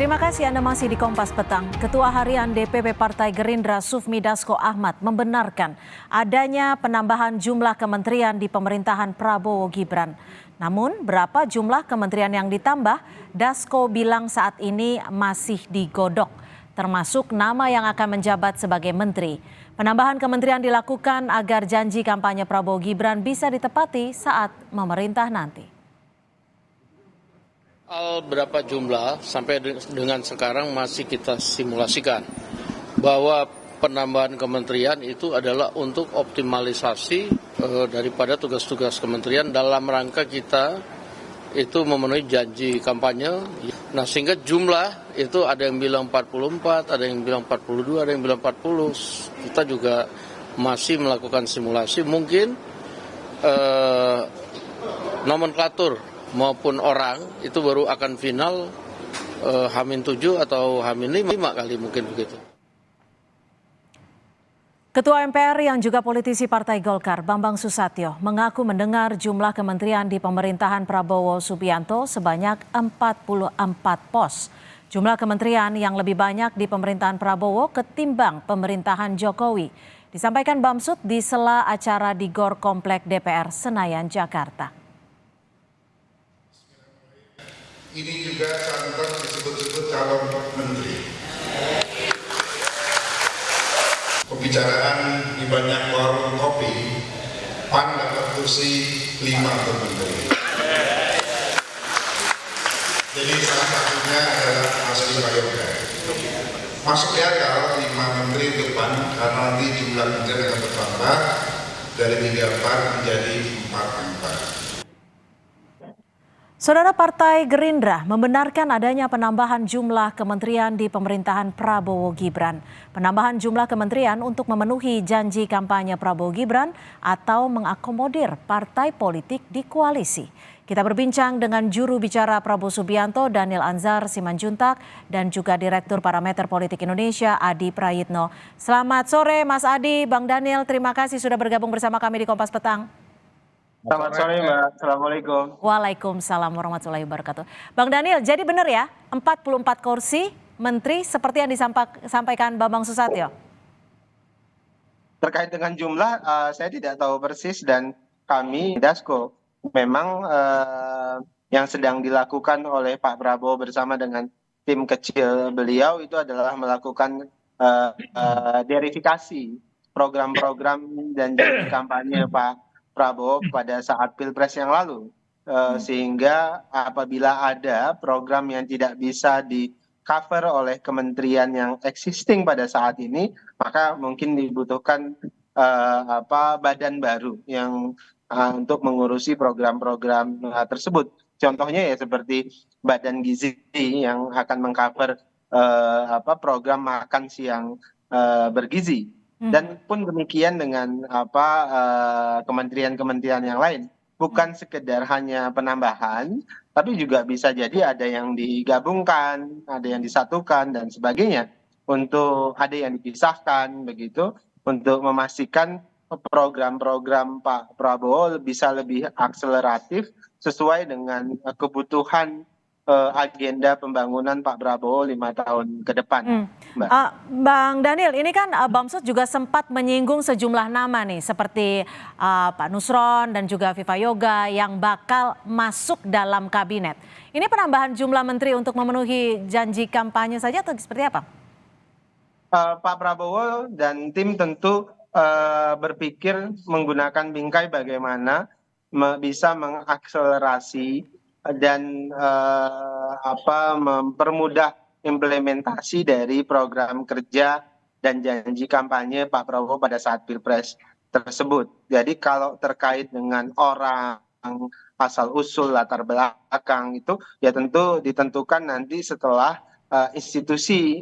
Terima kasih Anda masih di Kompas Petang. Ketua Harian DPP Partai Gerindra Sufmi Dasko Ahmad membenarkan adanya penambahan jumlah kementerian di pemerintahan Prabowo Gibran. Namun berapa jumlah kementerian yang ditambah, Dasko bilang saat ini masih digodok, termasuk nama yang akan menjabat sebagai menteri. Penambahan kementerian dilakukan agar janji kampanye Prabowo Gibran bisa ditepati saat memerintah nanti. Berapa jumlah sampai dengan sekarang masih kita simulasikan bahwa penambahan kementerian itu adalah untuk optimalisasi daripada tugas-tugas kementerian dalam rangka kita itu memenuhi janji kampanye. Nah, sehingga jumlah itu ada yang bilang 44, ada yang bilang 42, ada yang bilang 40. Kita juga masih melakukan simulasi, mungkin nomenklatur maupun orang itu baru akan final H-7 atau H-5 kali mungkin begitu. Ketua MPR yang juga politisi Partai Golkar, Bambang Susatyo, mengaku mendengar jumlah kementerian di pemerintahan Prabowo Subianto sebanyak 44 pos. Jumlah kementerian yang lebih banyak di pemerintahan Prabowo ketimbang pemerintahan Jokowi. Disampaikan Bamsud di sela acara di GOR Komplek DPR Senayan, Jakarta. Ini juga sangat disebut-sebut calon menteri. Pembicaraan di banyak warung kopi, PAN dapat kursi 5 menteri. Jadi salah satunya adalah Mas Yoga. Masuk di akal 5 menteri untuk PAN karena nanti jumlah menteri akan bertambah dari 34 menjadi 44. Saudara, Partai Gerindra membenarkan adanya penambahan jumlah kementerian di pemerintahan Prabowo Gibran. Penambahan jumlah kementerian untuk memenuhi janji kampanye Prabowo Gibran atau mengakomodir partai politik di koalisi. Kita berbincang dengan juru bicara Prabowo Subianto, Daniel Anzar Simanjuntak, dan juga Direktur Parameter Politik Indonesia, Adi Prayitno. Selamat sore Mas Adi, Bang Daniel, terima kasih sudah bergabung bersama kami di Kompas Petang. Selamat sore Mbak, Assalamualaikum. Waalaikumsalam warahmatullahi wabarakatuh. Bang Daniel, jadi benar ya 44 kursi menteri seperti yang disampaikan Bambang Susatyo? Terkait dengan jumlah, saya tidak tahu persis dan kami, Dasko, memang yang sedang dilakukan oleh Pak Prabowo bersama dengan tim kecil beliau itu adalah melakukan verifikasi program-program dan janji kampanye Pak Prabowo pada saat Pilpres yang lalu, sehingga apabila ada program yang tidak bisa di cover oleh kementerian yang existing pada saat ini, maka mungkin dibutuhkan badan baru yang untuk mengurusi program-program tersebut. Contohnya ya seperti Badan Gizi yang akan mengcover program makan siang bergizi. Dan pun demikian dengan kementerian-kementerian yang lain, bukan sekedar hanya penambahan, tapi juga bisa jadi ada yang digabungkan, ada yang disatukan dan sebagainya, untuk ada yang dipisahkan begitu, untuk memastikan program-program Pak Prabowo bisa lebih akseleratif sesuai dengan kebutuhan agenda pembangunan Pak Prabowo 5 tahun ke depan. Mbak. Bang Daniel, ini kan Bamsud juga sempat menyinggung sejumlah nama nih seperti Pak Nusron dan juga Viva Yoga yang bakal masuk dalam kabinet. Ini penambahan jumlah menteri untuk memenuhi janji kampanye saja atau seperti apa? Pak Prabowo dan tim tentu berpikir menggunakan bingkai bagaimana bisa mengakselerasi dan mempermudah implementasi dari program kerja dan janji kampanye Pak Prabowo pada saat Pilpres tersebut. Jadi kalau terkait dengan orang, asal usul, latar belakang itu ya tentu ditentukan nanti setelah institusi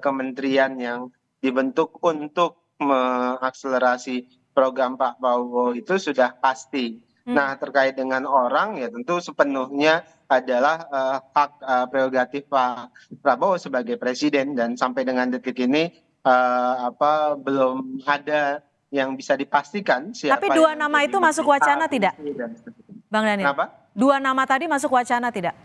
kementerian yang dibentuk untuk mengakselerasi program Pak Prabowo itu sudah pasti. Nah, terkait dengan orang ya tentu sepenuhnya adalah hak prerogatif Pak Prabowo sebagai presiden, dan sampai dengan detik ini belum ada yang bisa dipastikan siapa. Tapi dua nama itu masuk wacana tidak, Bang Daniel? Kenapa? 2 nama tadi masuk wacana tidak?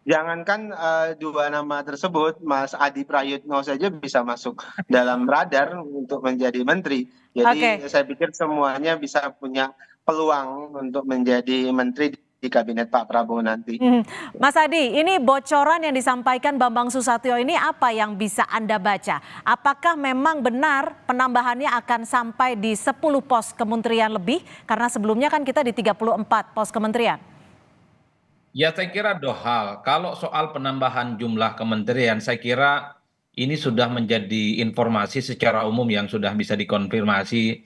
Jangankan dua nama tersebut, Mas Adi Prayitno saja bisa masuk dalam radar untuk menjadi menteri. Jadi Oke. saya pikir semuanya bisa punya peluang untuk menjadi menteri di kabinet Pak Prabowo nanti. Mhm. Mas Adi, ini bocoran yang disampaikan Bambang Susatyo ini apa yang bisa Anda baca? Apakah memang benar penambahannya akan sampai di 10 pos kementerian lebih? Karena sebelumnya kan kita di 34 pos kementerian. Ya, saya kira dua hal. Kalau soal penambahan jumlah kementerian, saya kira ini sudah menjadi informasi secara umum yang sudah bisa dikonfirmasi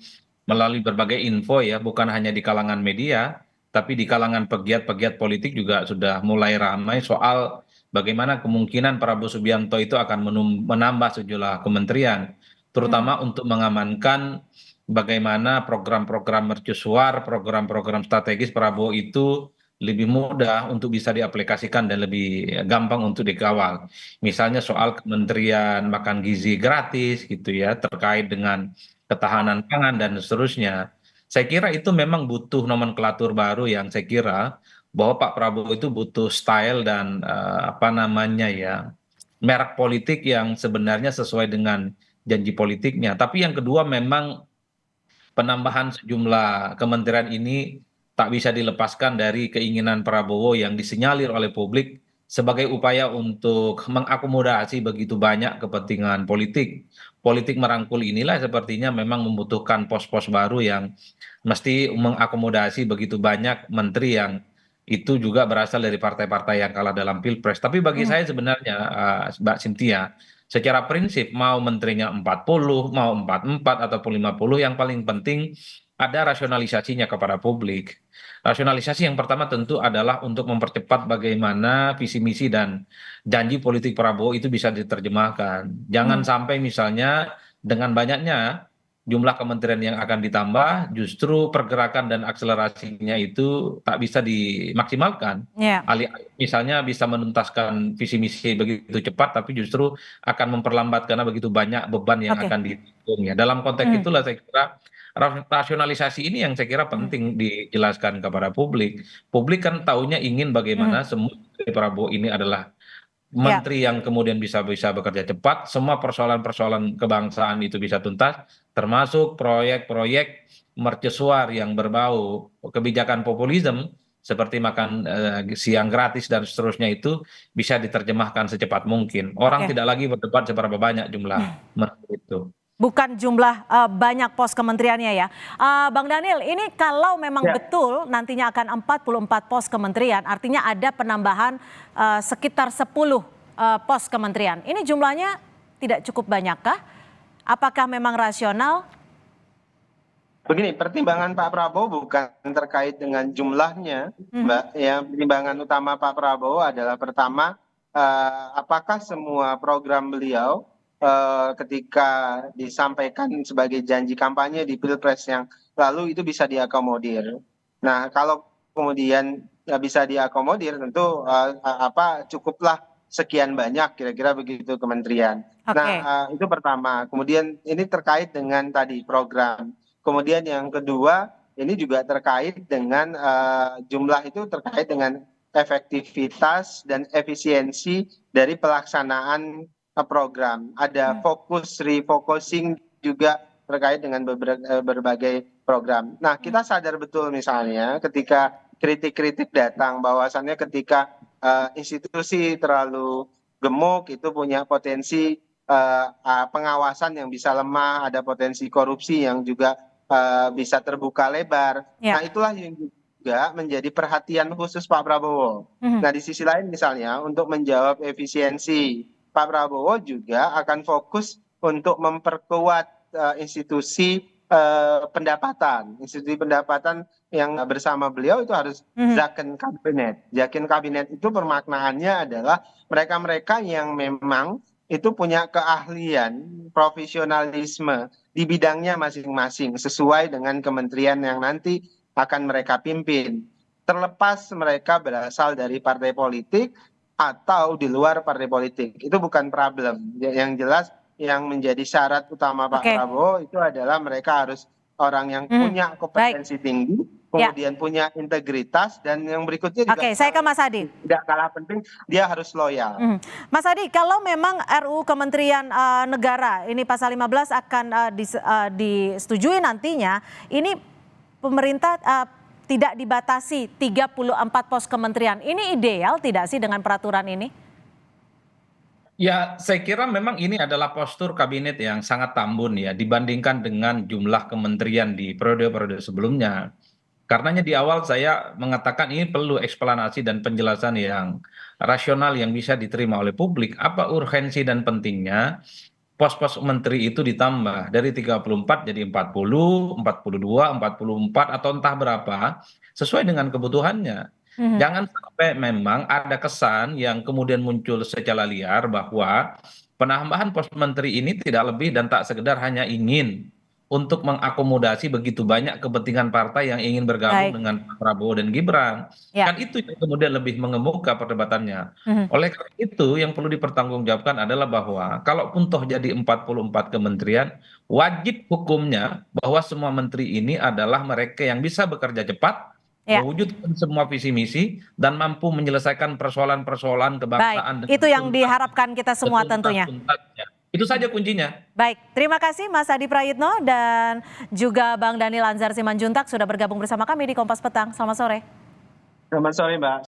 melalui berbagai info ya, bukan hanya di kalangan media, tapi di kalangan pegiat-pegiat politik juga sudah mulai ramai soal bagaimana kemungkinan Prabowo Subianto itu akan menambah sejumlah kementerian, Hmm. terutama untuk mengamankan bagaimana program-program mercusuar, program-program strategis Prabowo itu lebih mudah untuk bisa diaplikasikan dan lebih gampang untuk dikawal. Misalnya soal Kementerian Makan Gizi Gratis gitu ya, terkait dengan ketahanan pangan dan seterusnya. Saya kira itu memang butuh nomenklatur baru yang saya kira bahwa Pak Prabowo itu butuh style dan apa namanya ya, merek politik yang sebenarnya sesuai dengan janji politiknya. Tapi yang kedua memang penambahan sejumlah kementerian ini tak bisa dilepaskan dari keinginan Prabowo yang disinyalir oleh publik sebagai upaya untuk mengakomodasi begitu banyak kepentingan politik. Politik merangkul inilah sepertinya memang membutuhkan pos-pos baru yang mesti mengakomodasi begitu banyak menteri yang itu juga berasal dari partai-partai yang kalah dalam Pilpres. Tapi bagi Hmm. saya sebenarnya, Mbak Cynthia, secara prinsip mau menterinya 40, mau 44 ataupun 50, yang paling penting ada rasionalisasinya kepada publik. Rasionalisasi yang pertama tentu adalah untuk mempercepat bagaimana visi misi dan janji politik Prabowo itu bisa diterjemahkan. Jangan Hmm. sampai misalnya dengan banyaknya jumlah kementerian yang akan ditambah, justru pergerakan dan akselerasinya itu tak bisa dimaksimalkan. Ya. Misalnya bisa menuntaskan visi misi begitu cepat, tapi justru akan memperlambat karena begitu banyak beban yang Oke. akan ditanggung ya. Dalam konteks Hmm. itulah saya kira rasionalisasi ini yang saya kira Hmm. penting dijelaskan kepada publik. Publik kan taunya ingin bagaimana Hmm. semua dari Prabowo ini adalah Ya. menteri yang kemudian bisa bekerja cepat, semua persoalan-persoalan kebangsaan itu bisa tuntas, termasuk proyek-proyek mercusuar yang berbau kebijakan populisme seperti makan siang gratis dan seterusnya itu bisa diterjemahkan secepat mungkin. Orang Oke. tidak lagi berdebat seberapa banyak jumlah menteri itu. Bukan jumlah banyak pos kementeriannya ya. Bang Daniel, ini kalau memang Ya, betul nantinya akan 44 pos kementerian, artinya ada penambahan sekitar 10 pos kementerian. Ini jumlahnya tidak cukup banyakkah? Apakah memang rasional? begini, pertimbangan Pak Prabowo bukan terkait dengan jumlahnya, Mhm. Mbak. Ya, pertimbangan utama Pak Prabowo adalah pertama, apakah semua program beliau ketika disampaikan sebagai janji kampanye di Pilpres yang lalu itu bisa diakomodir. Nah, kalau kemudian nggak bisa diakomodir, tentu cukuplah sekian banyak kira-kira begitu kementerian. Nah, Oke. itu pertama. Kemudian ini terkait dengan tadi program. Kemudian yang kedua, ini juga terkait dengan jumlah itu terkait dengan efektivitas dan efisiensi dari pelaksanaan program. Ada Hmm. fokus, refocusing juga terkait dengan berbagai program. Nah, Hmm. kita sadar betul misalnya ketika kritik-kritik datang bahwasannya ketika institusi terlalu gemuk itu punya potensi pengawasan yang bisa lemah, ada potensi korupsi yang juga bisa terbuka lebar. Ya. Nah, itulah yang juga menjadi perhatian khusus Pak Prabowo. Mhm. Nah, di sisi lain misalnya untuk menjawab efisiensi, Pak Prabowo juga akan fokus untuk memperkuat institusi pendapatan. Institusi pendapatan yang bersama beliau itu harus Mhm. Zaken Kabinet. Zaken Kabinet itu permaknaannya adalah mereka-mereka yang memang itu punya keahlian, profesionalisme di bidangnya masing-masing sesuai dengan kementerian yang nanti akan mereka pimpin. Terlepas mereka berasal dari partai politik atau di luar partai politik, itu bukan problem. Yang jelas yang menjadi syarat utama Pak Oke. Prabowo itu adalah mereka harus orang yang Mhm. punya Baik. kompetensi tinggi kemudian punya integritas, dan yang berikutnya juga Oke, saya ke Mas Adi. tidak kalah penting, dia harus loyal. Mas Adi, kalau memang RUU Kementerian Negara ini pasal 15 akan disetujui nantinya, ini pemerintah tidak dibatasi 34 pos kementerian. Ini ideal tidak sih dengan peraturan ini? Ya, saya kira memang ini adalah postur kabinet yang sangat tambun ya dibandingkan dengan jumlah kementerian di periode-periode sebelumnya. Karenanya di awal saya mengatakan ini perlu eksplanasi dan penjelasan yang rasional yang bisa diterima oleh publik. Apa urgensi dan pentingnya pos-pos menteri itu ditambah dari 34 jadi 40, 42, 44 atau entah berapa sesuai dengan kebutuhannya. Jangan sampai memang ada kesan yang kemudian muncul secara liar bahwa penambahan pos menteri ini tidak lebih dan tak sekedar hanya ingin untuk mengakomodasi begitu banyak kepentingan partai yang ingin bergabung Baik. dengan Pak Prabowo dan Gibran. Ya. Kan itu yang kemudian lebih mengemuka perdebatannya. Oleh karena itu yang perlu dipertanggungjawabkan adalah bahwa kalaupun toh jadi 44 kementerian, wajib hukumnya bahwa semua menteri ini adalah mereka yang bisa bekerja cepat, Ya. mewujudkan semua visi misi, dan mampu menyelesaikan persoalan-persoalan kebangsaan. Baik, itu yang diharapkan kita semua tentunya. setuntas-tuntasnya. Itu saja kuncinya. Baik, terima kasih Mas Adi Prayitno dan juga Bang Daniel Anzar Simanjuntak sudah bergabung bersama kami di Kompas Petang. Selamat sore. Selamat sore, Mbak.